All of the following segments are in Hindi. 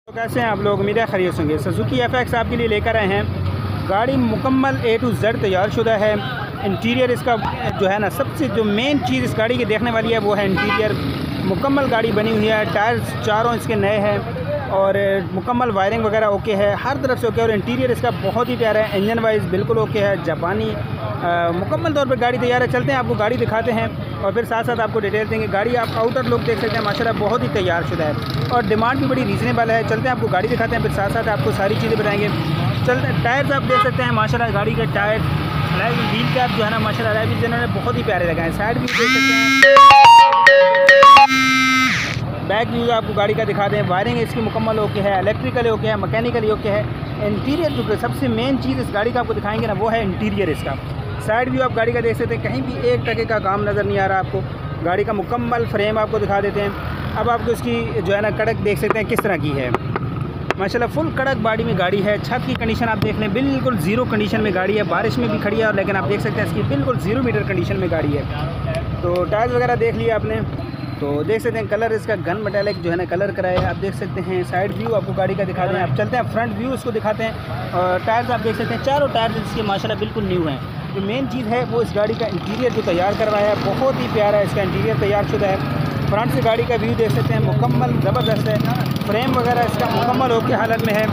तो कैसे हैं आप लोग? उम्मीद है खैरियत होंगे। सुजुकी FX आपके लिए लेकर आए हैं। गाड़ी मुकम्मल A to Z तैयार शुदा है। इंटीरियर इसका जो है ना, सबसे जो मेन चीज़ इस गाड़ी की देखने वाली है वो है इंटीरियर। मुकम्मल गाड़ी बनी हुई है, टायर्स चारों इसके नए हैं और मुकम्मल वायरिंग वगैरह ओके है, हर तरफ से ओके। और इंटीरियर इसका बहुत ही प्यारा है, इंजन वाइज बिल्कुल ओके है, जापानी मुकम्मल तौर पे गाड़ी तैयार है। चलते हैं आपको गाड़ी दिखाते हैं और फिर साथ साथ आपको डिटेल देंगे। गाड़ी आप आउटर लुक देख सकते हैं, माशाल्लाह बहुत ही तैयार शुदा है और डिमांड भी बड़ी रीज़नेबल है। चलते हैं आपको गाड़ी दिखाते हैं, फिर साथ साथ आपको सारी चीज़ें बताएंगे। चलते हैं, टायर्स आप देख सकते हैं माशाल्लाह गाड़ी के टायर, व्हील कैप जो है ना माशाल्लाह अलॉय जिन्होंने बहुत ही प्यारे लगाए हैं। साइड भी देख सकते हैं, बैक व्यू आपको गाड़ी का दिखा दें। वायरिंग इसकी मुकम्मल ओके है, इलेक्ट्रिकली ओके है, मैकेनिकली ओके है। इंटीरियर जो सबसे मेन चीज़ इस गाड़ी का आपको दिखाएंगे ना वो है इंटीरियर इसका। साइड व्यू आप गाड़ी का देख सकते हैं, कहीं भी 1% का काम नज़र नहीं आ रहा आपको। गाड़ी का मुकम्मल फ्रेम आपको दिखा देते हैं। अब आपको इसकी जो है ना कड़क देख सकते हैं किस तरह की है, माशाल्लाह फुल कड़क बॉडी में गाड़ी है। छत की कंडीशन आप देख लें, बिल्कुल ज़ीरो कंडीशन में गाड़ी है। बारिश में भी खड़ी है और लेकिन आप देख सकते हैं इसकी बिल्कुल 0 मीटर कंडीशन में गाड़ी है। तो टायर्स वगैरह देख लिया आपने, तो देख सकते हैं कलर इसका गन मेटालिक जो है ना कलर कराए आप देख सकते हैं। साइड व्यू आपको गाड़ी का दिखा दें। आप चलते हैं फ्रंट व्यू उसको दिखाते हैं। और टायर्स आप देख सकते हैं, चारों टायर्स इसके माशाल्लाह बिल्कुल न्यू हैं। जो मेन चीज़ है वो इस गाड़ी का इंटीरियर जो तैयार करवाया है, बहुत ही प्यारा है इसका इंटीरियर तैयार शुदा है। फ्रंट से गाड़ी का व्यू देख सकते हैं, मुकम्मल ज़बरदस्त है। फ्रेम वगैरह इसका मुकम्मल ओके हालत में है।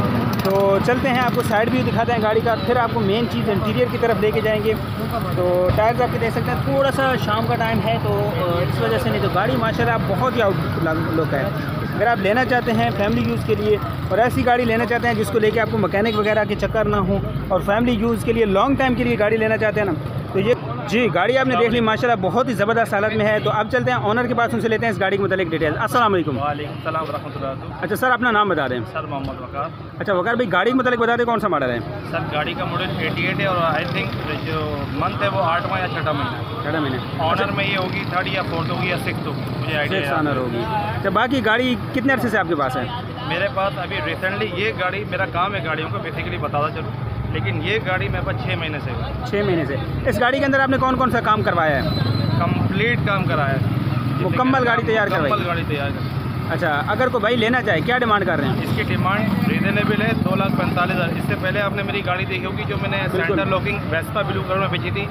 तो चलते हैं आपको साइड व्यू दिखाते हैं गाड़ी का, फिर आपको मेन चीज़ इंटीरियर की तरफ लेके जाएंगे। तो टायर्स आपके देख सकते हैं, थोड़ा सा शाम का टाइम है तो इस वजह से नहीं, तो गाड़ी माशाल्लाह बहुत ही आउट लुक है। अगर आप लेना चाहते हैं फैमिली यूज़ के लिए और ऐसी गाड़ी लेना चाहते हैं जिसको लेके आपको मैकेनिक वगैरह के चक्कर ना हो और फैमिली यूज़ के लिए लॉन्ग टाइम के लिए गाड़ी लेना चाहते हैं ना, तो ये जी गाड़ी आपने देख ली माशाल्लाह बहुत ही ज़बरदस्त हालत में है। तो अब चलते हैं ऑनर के पास, उनसे लेते हैं इस गाड़ी के मतलब डिटेल। अस्सलाम वालेकुम। वालेकुम सलाम रहमतुल्लाह। अच्छा सर, अपना नाम बता दें। सर मोहम्मद वकार। अच्छा वकार भाई, गाड़ी के मतलब बता दें कौन सा मॉडल है? सर गाड़ी का मॉडल 88 है और आई थिंक जो मंथ है वो 8वां या 6वां महीना है। 6 महीने। ऑनर में ये होगी 3rd या 4th होगी या 6th होगी, मुझे आइडिया ऑनर होगी। अच्छा बाकी गाड़ी कितने अरसे से आपके पास है? मेरे पास अभी रिसेंटली ये गाड़ी, मेरा काम है गाड़ियों को बेसिकली बताता चलूँ, लेकिन ये गाड़ी मेरे पास 6 महीने से है। 6 महीने से। इस गाड़ी के अंदर आपने कौन कौन सा काम करवाया है? कंप्लीट काम कराया है, मुकम्मल गाड़ी तैयार करवाई? मुकम्मल गाड़ी तैयार कर। अच्छा, अगर कोई भाई लेना चाहे क्या डिमांड कर रहे हैं? इसकी डिमांड रीजनेबल है 2,45,000। इससे पहले आपने मेरी गाड़ी देखी होगी जो मैंने centre locking Vespa blue colour में बेची थी,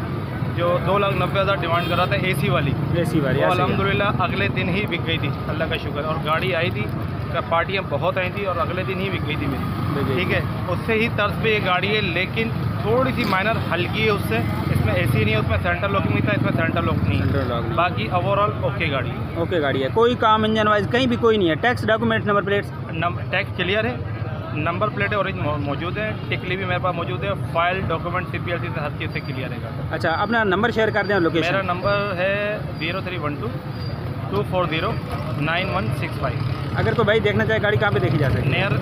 जो 2,90,000 डिमांड कर रहा था, AC वाली। वो अल्हम्दुलिल्लाह अगले दिन ही बिक गई थी, अल्लाह का शुक्र। और गाड़ी आई थी, पार्टियाँ बहुत आई थी और अगले दिन ही बिक गई थी मेरी, ठीक है। उससे ही तर्ज पे ये गाड़ी है, लेकिन थोड़ी सी माइनर हल्की है उससे। इसमें AC नहीं है, उसमें सेंटर लॉकिंग नहीं था, इसमें सेंटर लॉक नहीं है। बाकी ओवरऑल ओके गाड़ी है। ओके गाड़ी है, कोई काम इंजन वाइज कहीं भी कोई नहीं है। Tax document number plates tax clear है, नंबर प्लेटें ओरिजिनल मौजूद है, टिकली भी मेरे पास मौजूद है, फाइल डॉक्यूमेंट CPLC से हर चीज़ से क्लियर है। अच्छा अपना नंबर शेयर कर दें, लोकेशन। मेरा नंबर है 0312 240 9165। अगर कोई भाई देखना चाहे गाड़ी कहाँ पे देखी जा सकती है? नियर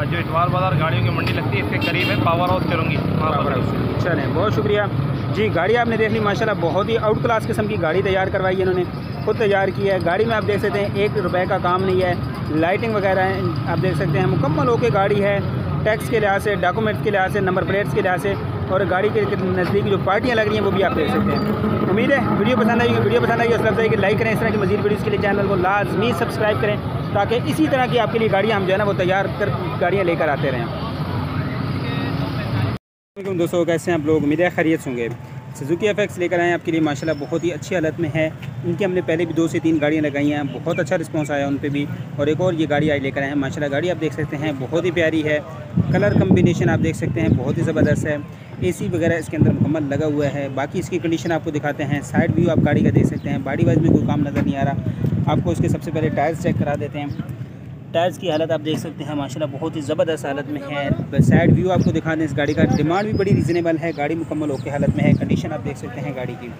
जो इतवार बाज़ार गाड़ियों की मंडी लगती है इसके करीब है, पावर हाउस करूँगी वहाँ पर। चलें, बहुत शुक्रिया जी। गाड़ी आपने देख ली माशाल्लाह, बहुत ही आउट क्लास किस्म की गाड़ी तैयार करवाई है इन्होंने, खुद तैयार की है। गाड़ी में आप देख सकते हैं 1 रुपये का काम नहीं है, लाइटिंग वगैरह है आप देख सकते हैं, मुकम्मल ओके गाड़ी है। टैक्स के लिहाज से, डॉक्यूमेंट्स के लिहाज से, नंबर प्लेट्स के लिहाज से और गाड़ी के नज़दीक जो पार्टियाँ लग रही हैं वो भी आप देख सकते हैं। उम्मीद है वीडियो पसंद आएगी। वीडियो पसंद आएगी उसका कि लाइक करें, इस तरह की मज़ीद वीडियोज़ के लिए चैनल को लाजमी सब्सक्राइब करें ताकि इसी तरह की आपके लिए गाड़ियाँ हम जो है ना वो तैयार कर गाड़ियाँ लेकर आते रहें। दोस्तों कैसे हैं आप लोग? उम्मीद है खैरियत होंगे। सुजुकी FX लेकर आए हैं आपके लिए, माशाल्लाह बहुत ही अच्छी हालत में है। इनकी हमने पहले भी 2 से 3 गाड़ियाँ लगाई हैं, बहुत अच्छा रिस्पांस आया उन पे भी। और एक और ये गाड़ी आज लेकर आए हैं, माशाल्लाह गाड़ी आप देख सकते हैं बहुत ही प्यारी है। कलर कम्बिनेशन आप देख सकते हैं बहुत ही ज़बरदस्त है। AC वगैरह इसके अंदर मुकम्मल लगा हुआ है। बाकी इसकी कंडीशन आपको दिखाते हैं। साइड व्यू आप गाड़ी का देख सकते हैं, बॉडी वाइज में कोई काम नज़र नहीं आ रहा आपको। इसके सबसे पहले टायर्स चेक करा देते हैं। टायर्स की हालत आप देख सकते हैं माशाल्लाह बहुत ही ज़बरदस्त हालत में है। साइड व्यू आपको दिखा दें, इस गाड़ी का डिमांड भी बड़ी रीज़नेबल है, गाड़ी मुकम्मल ओके हालत में है। कंडीशन आप देख सकते हैं गाड़ी की।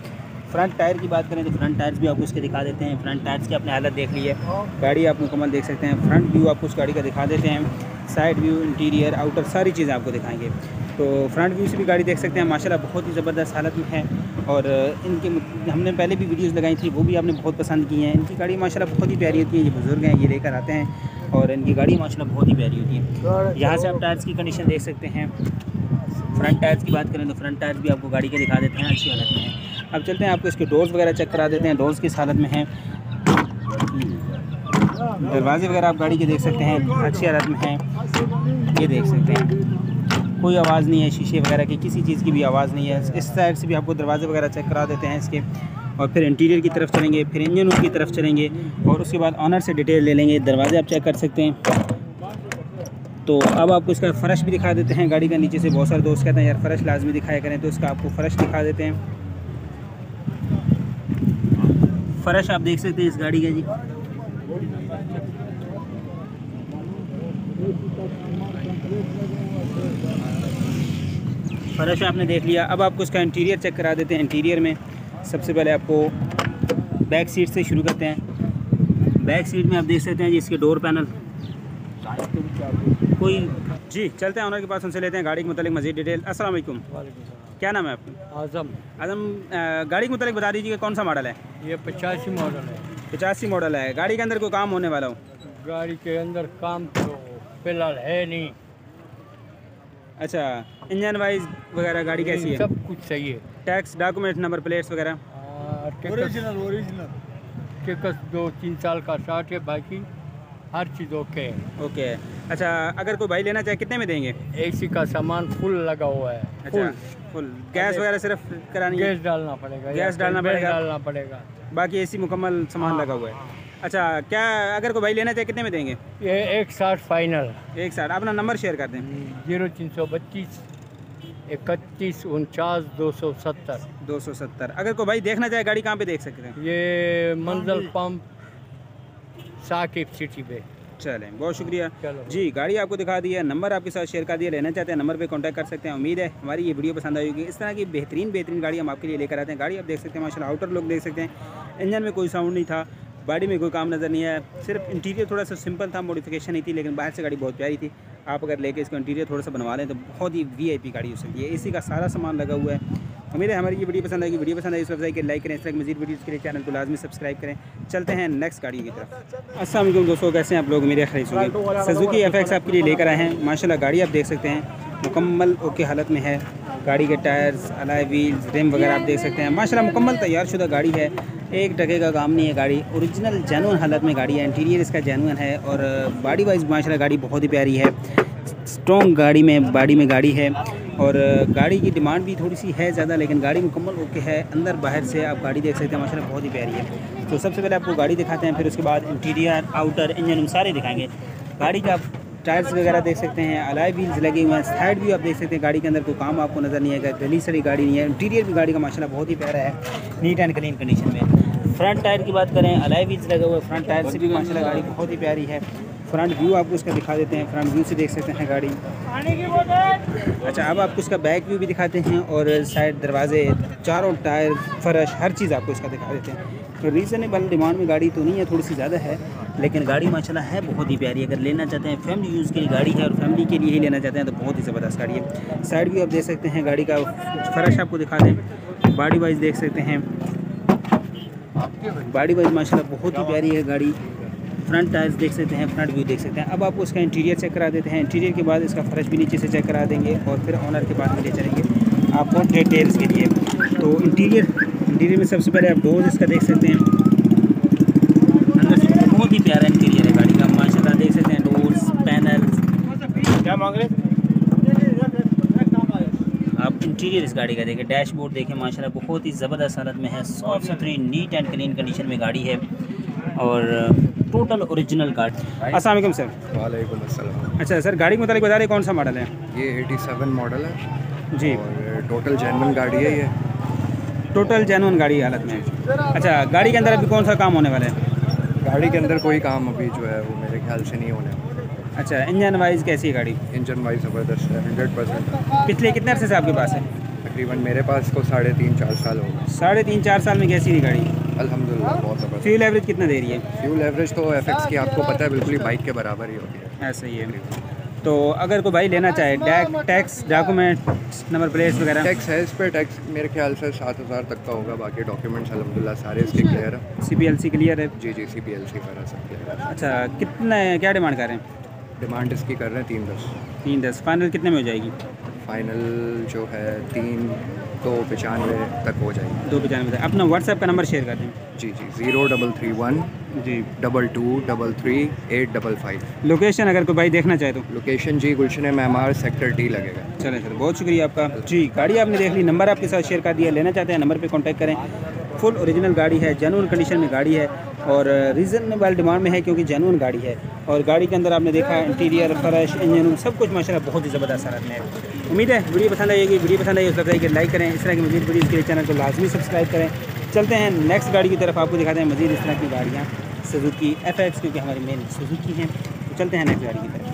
फ्रंट टायर की बात करें तो फ्रंट टायर्स भी आपको इसके दिखा देते हैं। फ्रंट टायर्स की आपने हालत देख ली है, गाड़ी आप मुकम्मल देख सकते हैं। फ्रंट व्यू आपको उस गाड़ी का दिखा देते हैं। साइड व्यू, इंटीरियर, आउटर सारी चीज़ें आपको दिखाएंगे। तो फ्रंट व्यू से भी गाड़ी देख सकते हैं माशाल्लाह बहुत ही ज़बरदस्त हालत में है। और इनके हमने पहले भी वीडियोस लगाई थी, वो भी आपने बहुत पसंद की हैं। इनकी गाड़ी माशाल्लाह बहुत ही प्यारी होती है। ये बुज़ुर्ग हैं, ये लेकर आते हैं और इनकी गाड़ी माशाल्लाह बहुत ही प्यारी होती है। यहाँ से आप टायर्स की कंडीशन देख सकते हैं। फ्रंट टायर्स की बात करें तो फ्रंट टायर्स भी आपको गाड़ी के दिखा देते हैं, अच्छी हालत में है। अब चलते हैं आपको इसके डोर्स वगैरह चेक करा देते हैं, डोर्स किस हालत में हैं। दरवाजे वगैरह आप गाड़ी के देख सकते हैं अच्छी हालत में हैं, ये देख सकते हैं, कोई आवाज़ नहीं है शीशे वगैरह की, किसी चीज़ की भी आवाज़ नहीं है। इस साइड से भी आपको दरवाजे वगैरह चेक करा देते हैं इसके, और फिर इंटीरियर की तरफ चलेंगे, फिर इंजन रूम की तरफ चलेंगे और उसके बाद ऑनर से डिटेल ले लेंगे। दरवाजे आप चेक कर सकते हैं। तो अब आपको इसका फ़र्श भी दिखा देते हैं गाड़ी का। नीचे से बहुत सारे दोस्त कहते हैं यार फ़र्श लाजमी दिखाया करें, तो इसका आपको फ़र्श दिखा देते हैं। फ़र्श आप देख सकते हैं इस गाड़ी का जी, फ़र्श आपने देख लिया। अब आपको इसका इंटीरियर चेक करा देते हैं। इंटीरियर में सबसे पहले आपको बैक सीट से शुरू करते हैं। बैक सीट में आप देख सकते हैं जी इसके डोर पैनल, कोई जी चलते हैं ऑनर के पास, उनसे लेते हैं गाड़ी के मतलब मज़ीद डिटेल। अस्सलाम वालेकुम, क्या नाम है आपका? आज़म। आज़म, गाड़ी के मतलब बता दीजिए कौन सा मॉडल है? ये 85 मॉडल है। 85 मॉडल है। गाड़ी के अंदर कोई काम होने वाला हो? गाड़ी के अंदर काम तो फिलहाल है नहीं। अच्छा, इंजन वाइज वगैरह गाड़ी कैसी है? सब कुछ सही है। टैक्स डॉक्यूमेंट नंबर प्लेट्स वगैरह? ओरिजिनल टिकट 2-3 साल का शॉर्ट है, बाकी हर चीज़ ओके है। ओके। अच्छा, अगर कोई भाई लेना चाहे कितने में देंगे? एसी का सामान फुल लगा हुआ है। अच्छा, फुल। गैस वगैरह सिर्फ करानी है? गैस डालना पड़ेगा। गैस डालना पड़ेगा। बाकी एसी मुकम्मल सामान लगा हुआ है। अच्छा, क्या अगर कोई भाई लेना चाहे कितने में देंगे? ये 160 फाइनल। 160। अपना नंबर शेयर कर दें। 0332 31 49 270। 270। अगर कोई भाई देखना चाहे गाड़ी कहाँ पे देख सकते हैं? ये मंजिल पंप साकिब सिटी पे। चलें, बहुत शुक्रिया चलो जी। गाड़ी आपको दिखा दी है, नंबर आपके साथ शेयर कर दिया। लेना चाहते हैं नंबर पे कांटेक्ट कर सकते हैं। उम्मीद है हमारी ये वीडियो पसंद आई होगी। इस तरह की बेहतरीन गाड़ी हम आपके लिए लेकर आते हैं। गाड़ी आप देख सकते हैं माशाल्लाह, आउटर लुक देख सकते हैं। इंजन में कोई साउंड नहीं था, बॉडी में कोई काम नज़र नहीं आया, सिर्फ इंटीरियर थोड़ा सा सिंपल था, मॉडिफिकेशन नहीं थी, लेकिन बाहर से गाड़ी बहुत प्यारी थी। आप अगर लेके इसका इंटीरियर थोड़ा सा बनवा लें तो बहुत ही VIP गाड़ी हो सकती है। इसी का सारा सामान लगा हुआ है। उम्मीद है हमारी ये वीडियो पसंद आएगी। वीडियो पसंद आई इस वेबसाइट के लाइक करें, इस तरह की मज़ीद वीडियोज़ के लिए चैनल को लाजमी सब्सक्राइब करें। चलते हैं नेक्स्ट गाड़ी की तरफ। अस्सलाम वालेकुम दोस्तों, कैसे हैं आप लोग? मेरे खरीद होंगे। सुजुकी FX आपके लिए लेकर आए हैं। माशाल्लाह गाड़ी आप देख सकते हैं मुकम्मल ओके हालत में है। गाड़ी के टायर्स, अलॉय व्हील्स, रिम वगैरह आप देख सकते हैं। माशाल्लाह मुकम्मल तैयार शुदा गाड़ी है, एक टके का काम नहीं है। गाड़ी ओरिजिनल जेन्युइन हालत में गाड़ी है। इंटीरियर इसका जेन्युइन है और बॉडी वाइज माशाल्लाह गाड़ी बहुत ही प्यारी है। स्ट्रॉन्ग गाड़ी में गाड़ी है और गाड़ी की डिमांड भी थोड़ी सी है ज़्यादा, लेकिन गाड़ी मुकम्मल ओके है। अंदर बाहर से आप गाड़ी देख सकते हैं माशाल्लाह बहुत ही प्यारी है। तो सबसे पहले आपको गाड़ी दिखाते हैं, फिर उसके बाद इंटीरियर, आउटर, इंजन सारे दिखाएंगे। गाड़ी का आप टायर्स वगैरह देख सकते हैं, अलॉय व्हील्स लगे हुए हैं। साइड भी आप देख सकते हैं, गाड़ी के अंदर कोई काम आपको नज़र नहीं आएगा। गली सड़ी गाड़ी नहीं है। इंटीरियर भी गाड़ी का माशाल्लाह बहुत ही प्यारा है, नीट एंड क्लीन कंडीशन में। फ्रंट टायर की बात करें, अलॉय व्हील्स लगे हुए, फ्रंट टायर से भी माशाल्लाह गाड़ी बहुत ही प्यारी है। फ्रंट व्यू आपको इसका दिखा देते हैं, फ्रंट व्यू से देख सकते हैं गाड़ी। अच्छा, अब आपको इसका बैक व्यू भी दिखाते हैं और साइड दरवाजे, चारों टायर, फर्श, हर चीज़ आपको इसका दिखा देते हैं। तो रीज़नेबल डिमांड में गाड़ी तो नहीं है, थोड़ी सी ज़्यादा है, लेकिन गाड़ी माशाल्लाह है बहुत ही प्यारी। अगर लेना चाहते हैं फैमिली यूज़ के लिए गाड़ी है और फैमिली के लिए ही लेना चाहते हैं तो बहुत ही ज़बरदस्त गाड़ी है। साइड व्यू आप देख सकते हैं, गाड़ी का फर्श आपको दिखा दें, बॉडी वाइज देख सकते हैं। बॉडी वाइज माशाल्लाह बहुत ही प्यारी है गाड़ी। फ्रंट टायर्स देख सकते हैं, फ्रंट व्यू देख सकते हैं। अब आपको इसका इंटीरियर चेक करा देते हैं। इंटीरियर के बाद इसका फर्श भी नीचे से चेक करा देंगे और फिर ऑनर के पास ले चलेंगे आपको डिटेल्स के लिए। तो इंटीरियर में सबसे पहले आप डोर्स इसका देख सकते हैं। अंदर से बहुत ही प्यारा इंटीरियर है गाड़ी का माशाल्लाह, देख सकते हैं डोर्स, पैनल। क्या मांग रहे? आप इंटीरियर इस गाड़ी का देखें, डैशबोर्ड देखें, माशाल्लाह बहुत ही ज़बरदस्त हालत में है। साफ़ सुथरी नीट एंड क्लीन कंडीशन में गाड़ी है और टोटल ओरिजिनल गाड़ी। अस्सलाम वालेकुम सर। वालेकुम अस्सलाम। अच्छा सर, गाड़ी के मुताबिक बता रहे कौन सा मॉडल है? ये 87 मॉडल है जी, और टोटल जेन्युइन गाड़ी है। ये टोटल जेन्युइन गाड़ी हालत में है। अच्छा, गाड़ी के अंदर अभी कौन सा काम होने वाला है? गाड़ी के अंदर कोई काम अभी जो है वो मेरे ख्याल से नहीं होने वाला। अच्छा, इंजन वाइज कैसी है गाड़ी? इंजन वाइज ज़बरदस्त है, 100%। पिछले कितने अरसे से आपके पास है? तकरीबन मेरे पास को 3.5-4 साल हो गए। 3.5-4 साल में कैसी रही गाड़ी? अल्हम्दुलिल्लाह बहुत ज़बरदस्त। फ्यूल एवरेज कितना दे रही है? फ्यूल एवरेज तो FX की आपको पता है बिल्कुल ही बाइक के बराबर ही होती है। ऐसा ही है। तो अगर कोई भाई लेना चाहे, टैक्स डॉक्यूमेंट नंबर प्लेट्स वगैरह? टैक्स है इस पर, टैक्स मेरे ख्याल से 7,000 तक का होगा। बाकी डॉक्यूमेंट्स अल्हम्दुलिल्लाह सारे इसके क्लियर है। CPLC क्लियर है? जी CPLC पर सब क्लियर है। अच्छा, कितना क्या डिमांड कर रहे हैं? डिमांड इसकी कर रहे हैं 310। 310। फाइनल कितने में हो जाएगी? फाइनल जो है 3,295 तक हो जाएगी। 295। अपना व्हाट्सएप का नंबर शेयर कर दें। जी 0331 जी 22233855। लोकेशन अगर कोई भाई देखना चाहे तो? लोकेशन जी गुलशन मेमार सेक्टर D लगेगा। चलें सर, बहुत शुक्रिया आपका जी। गाड़ी आपने देख ली, नंबर आपके साथ शेयर कर दिया, लेना चाहते हैं नंबर पे कांटेक्ट करें। फुल ओरिजिनल गाड़ी है, जेन्युइन कंडीशन में गाड़ी है और रीज़नेबल डिमांड में है क्योंकि जेन्युइन गाड़ी है। और गाड़ी के अंदर आपने देखा इंटीरियर, फर्श, इंजन सब कुछ माशाल्लाह बहुत ही ज़बरदस्त हालत में है। उम्मीद है वीडियो पसंद आएगी। वीडियो पसंद आई तो कि लाइक करें, इस तरह की मज़ीद वीडियोज़ के लिए चैनल को लाजमी सब्सक्राइब करें। चलते हैं नेक्स्ट गाड़ी की तरफ, आपको दिखाते हैं मज़ीद इस तरह की गाड़ियाँ सुजुकी FX, क्योंकि हमारी मेन सुजुकी हैं। तो चलते हैं नेक्स्ट गाड़ी की तरफ।